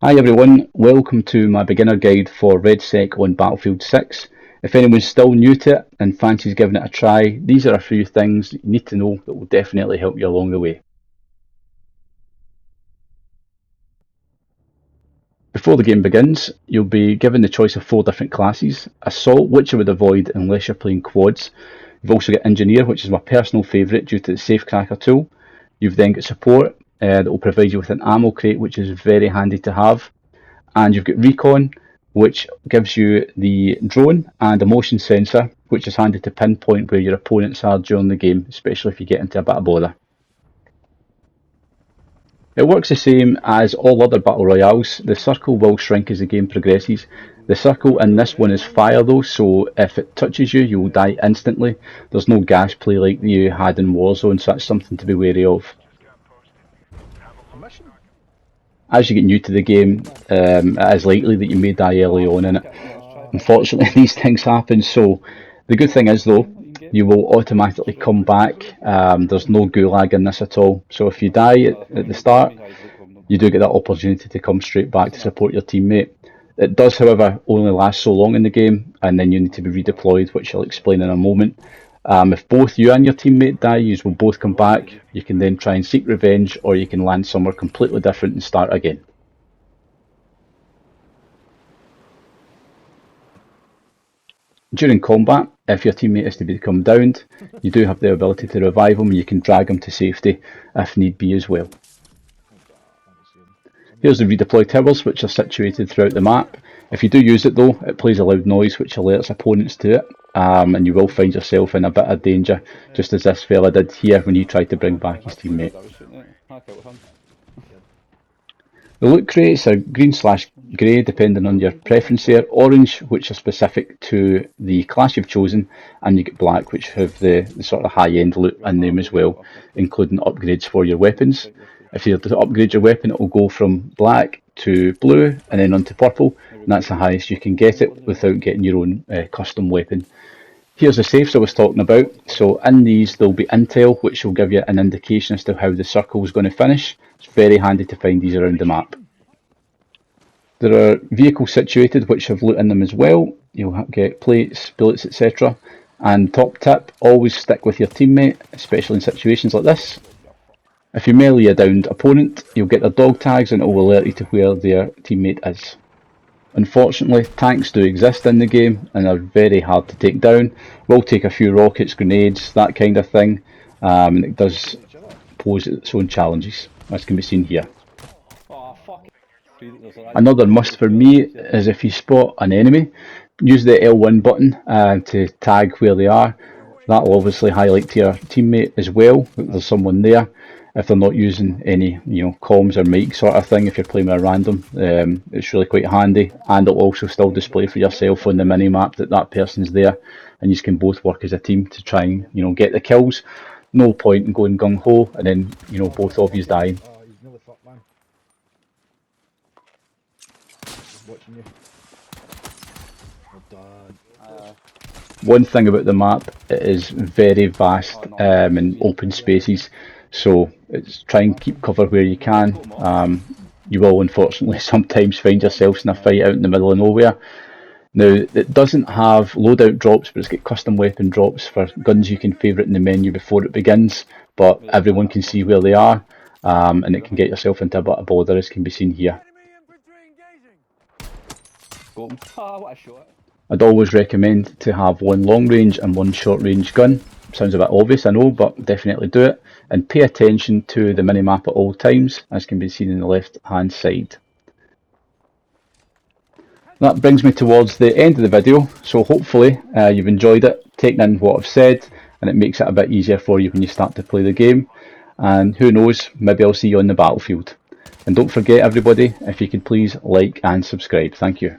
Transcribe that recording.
Hi everyone, welcome to my beginner guide for REDSEC on Battlefield 6. If anyone's still new to it and fancies giving it a try, these are a few things you need to know that will definitely help you along the way. Before the game begins, you'll be given the choice of 4 different classes. Assault, which I would avoid unless you're playing quads. You've also got Engineer, which is my personal favourite due to the Safecracker tool. You've then got Support, that will provide you with an ammo crate, which is very handy to have. And you've got Recon, which gives you the drone and a motion sensor, which is handy to pinpoint where your opponents are during the game, especially if you get into a bit of bother. It works the same as all other battle royales. The circle will shrink as the game progresses. The circle in this one is fire though, so if it touches you, you will die instantly. There's no gas play like you had in Warzone, so that's something to be wary of. As you get new to the game, it is likely that you may die early on in it. Unfortunately, these things happen, so the good thing is though, you will automatically come back. There's no gulag in this at all, so if you die at the start, you do get that opportunity to come straight back to support your teammate. It does, however, only last so long in the game, and then you need to be redeployed, which I'll explain in a moment. If both you and your teammate die, you will both come back. You can then try and seek revenge, or you can land somewhere completely different and start again. During combat, if your teammate is to become downed, you do have the ability to revive them and you can drag them to safety if need be as well. Here's the redeploy towers, which are situated throughout the map. If you do use it though, it plays a loud noise which alerts opponents to it, and you will find yourself in a bit of danger, just as this fella did here when he tried to bring back his teammate. The loot crates are green/grey depending on your preference there, orange which are specific to the class you've chosen, and you get black which have the sort of high-end loot in them as well, including upgrades for your weapons. If you're to upgrade your weapon, it will go from black to blue and then onto purple, and that's the highest you can get it without getting your own custom weapon. Here's the safes I was talking about. So in these there'll be intel which will give you an indication as to how the circle is going to finish. It's very handy to find these around the map. There are vehicles situated which have loot in them as well. You'll get plates, bullets, etc. And top tip, always stick with your teammate, especially in situations like this. If you melee a downed opponent, you'll get their dog tags and it will alert you to where their teammate is. Unfortunately, tanks do exist in the game and are very hard to take down. Will take a few rockets, grenades, that kind of thing, and it does pose its own challenges, as can be seen here. Another must for me is if you spot an enemy, use the L1 button to tag where they are. That will obviously highlight to your teammate as well that there's someone there. If they're not using any, comms or mic sort of thing, if you're playing with a random, it's really quite handy, and it'll also still display for yourself on the mini map that that person's there, and you can both work as a team to try and get the kills. No point in going gung ho and then both of you dying. One thing about the map, it is very vast and open spaces, so it's try and keep cover where you can. You will unfortunately sometimes find yourselves in a fight out in the middle of nowhere. Now, it doesn't have loadout drops, but it's got custom weapon drops for guns you can favourite in the menu before it begins, but everyone can see where they are, and it can get yourself into a bit of bother, as can be seen here. I'd always recommend to have one long range and one short range gun. Sounds a bit obvious, I know, but definitely do it. And pay attention to the minimap at all times, as can be seen in the left hand side. That brings me towards the end of the video, so hopefully you've enjoyed it, taken in what I've said, and it makes it a bit easier for you when you start to play the game. And who knows, maybe I'll see you on the battlefield. And don't forget everybody, if you could please like and subscribe. Thank you.